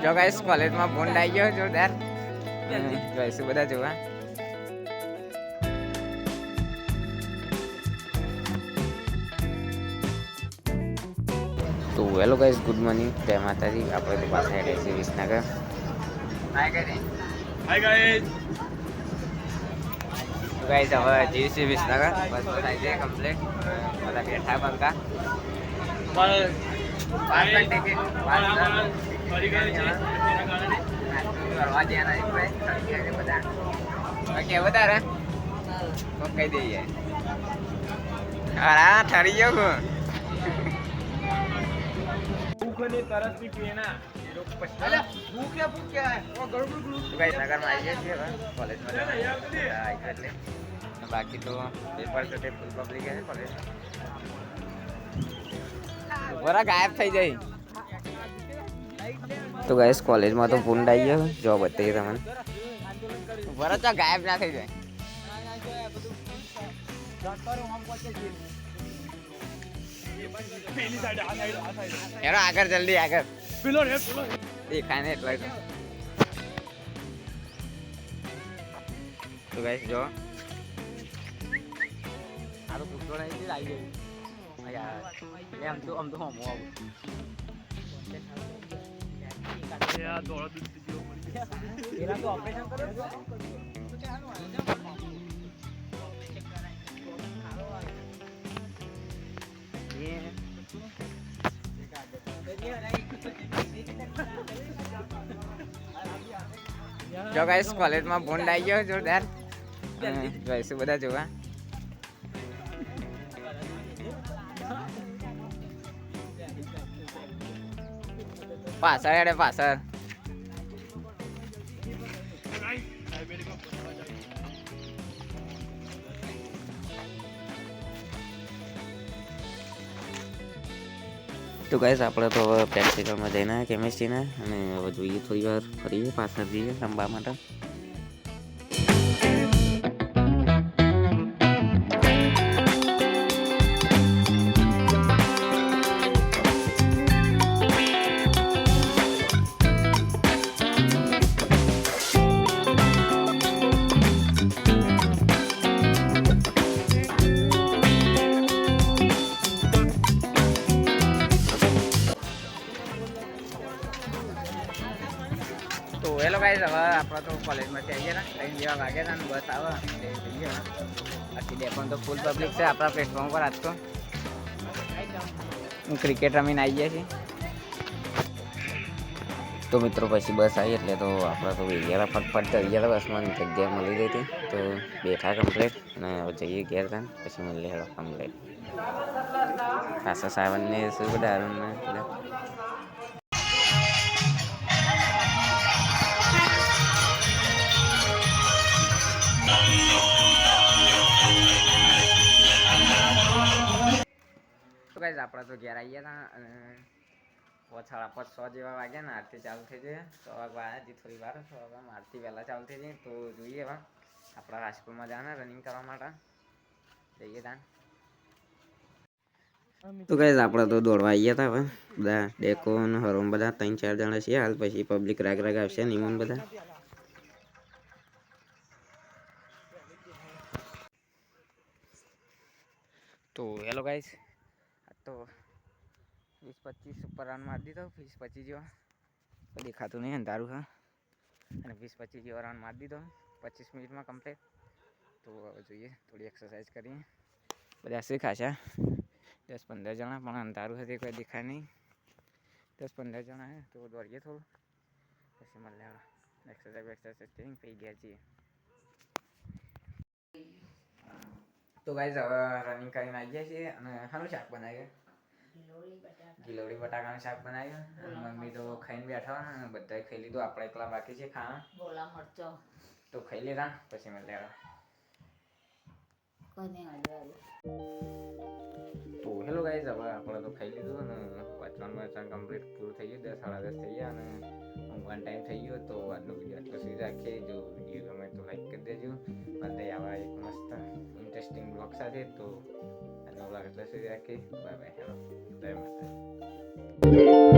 જો ગાઈસ કોલેજમાં બોન્ડ આવી ગયો જોરદાર. ગાઈસ બધા જોવા. તો હેલો ગાઈસ, ગુડ મોર્નિંગ, જય માતાજી. આપણે તો પાછા આવ્યા છીએ વિસનગર. Hi guys. તો ગાઈસ હવે જઈએ છીએ વિસનગર. બસ થઈ જાય કમ્પ્લીટ. બધા બેઠા બંકા. પાસપોર્ટ ટિકિટ ફરી ગઈ છે કરવા દેના છે ભાઈ બધા. ઓકે વધારે તો કહી દઈએ. અરે ઠરી ગયો હું. ભૂખની તરસથી પીના બાકી તો પેપર તો ફૂલ પબ્લિક છે કોલેજ. બરા ગાયબ થઈ જાય. તો ગાઈસ કોલેજમાં તો પૂંડ આવી ગયો. જો બતાવીએ તમને. બરા તો ગાયબ ના થઈ જાય. યાર આગળ જલ્દી આગળ દેખાય ને એટલે તો ગાઈસ જો આ તો પૂછો નહીં આવી ગયું યાર. આમ તો હમો આવું યાર દોડ દૂધ જેવો પડી ગયા. એના તો ઓપરેશન કરો જો ગાઈસ કોલેજમાં બોન્ડ આવી ગયો જોરદાર. ગાઈસ બધા જોવા. પાછળ હેડે પાછળ. તો ગાઈસ આપણે તો હવે પ્રેક્ટિકલમાં જઈને કેમિસ્ટ્રીના અને હવે જોઈએ થોડી વાર ફરીએ પાછળ જઈએ રમવા માટે. તો હેલો ગાઈસ, હવે આપણે તો કોલેજમાંથી આવી ગયા ને 3 જેવા વાગ્યા હતા ને બસ આવે જઈએ. બાકી ડેપોન તો ફૂલ પબ્લિક છે આપણા પ્લેટફોર્મ પર. આજ તો ક્રિકેટ રમીને આવી ગયા છીએ. તો મિત્રો પછી બસ આવી એટલે તો આપણે તો ગયા ફટફટ તો ગયા બસમાં જગ્યા મળી ગઈ હતી તો બેઠા કમ્પ્લીટ અને જઈએ ઘેર હતા પછી મળીએ હેડો કમ્પ્લીટ. પાછા સાવનને શું બધા અરુણને બધા. ગાઈસ આપણે તો ઘેર આવી ગયા હતા અને 5:30 જેવા વાગ્યા ને આરતી ચાલુ થઈ જાય. 6 વાગવા આવ્યા હજી થોડી વાર. 6 વાગ્યામાં આરતી વહેલા ચાલુ થઈ જાય તો જોઈએ હવે આપણા રાજકોટમાં જવાના રનિંગ કરવા માટે. જઈએ ત્યાં. તો ગાઈસ આપણે તો દોડવા આવી ગયા હતા. હવે બધા ડેકો અને હરોમ બધા 3-4 જણા છીએ હાલ. પછી પબ્લિક રાગ આવશે નિમન બધા. તો હેલો ગાઈસ, તો 20-25 ઉપર રન મારી દીધો. 20-25 જેવા દેખાતું નહીં અંધારું હા. અને 20-25 જેવા રન મારી દીધો 25 મિનિટમાં કમ્પ્લીટ. તો હવે જોઈએ થોડી એક્સરસાઇઝ કરીએ. બધા શીખાશે 10-15 જણા પણ અંધારું હતી કોઈ દેખાય નહીં. 10-15 જણા હે તો દોડીએ થોડું પછી મળે એક્સરસાઇઝ કરીને પછી ગયા છીએ. તો ગાઈસ હવે રનિંગ કરીને આવી ગયા છીએ અને શાનું શાક બનાવ્યું? ગિલોડી બટાકાનું શાક બનાવ્યું. મમ્મી તો ખાઈને બેઠા હોય ને બધાએ ખાઈ લીધું. આપણે એકલા બાકી છે ખાવા. બોલા મરચો તો ખાઈ લેતા પછી મળે. તો હેલો ગાઈસ, હવે આપણે તો ખાઈ લીધું અને વાંચવાનું કમ્પ્લીટ પૂરું થઈ ગયું. 10-10:30 થઈ ગયા અને ઊંઘવાનો ટાઈમ થઈ ગયો. તો આજનો વિડીયો આટલો સુધી રાખીએ. જો વિડીયો ગમે તો લાઈક કરી દેજો. અને આવા એક મસ્ત ઇન્ટરેસ્ટિંગ બ્લોગ સાથે. તો આજનો બ્લોગ એટલે સુધી રાખીએ. Bye bye. હેલો, જય માતા.